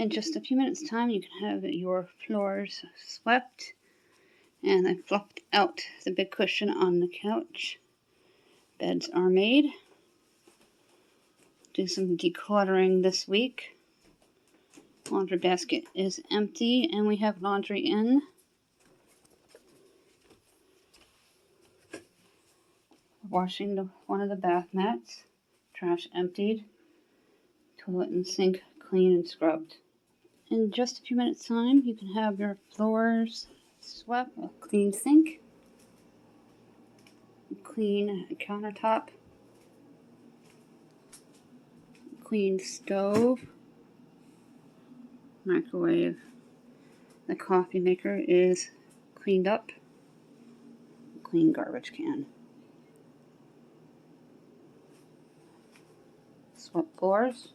In just a few minutes time you can have your floors swept. And I fluffed out the big cushion on the couch. Beds are made. Do some decluttering this week. Laundry basket is empty and we have laundry in. Washing one of the bath mats. Trash emptied. Toilet and sink clean and scrubbed. In just a few minutes time you can have your floors swept, a clean sink, clean countertop, clean stove, microwave. The coffee maker is cleaned up, clean garbage can. Swept floors.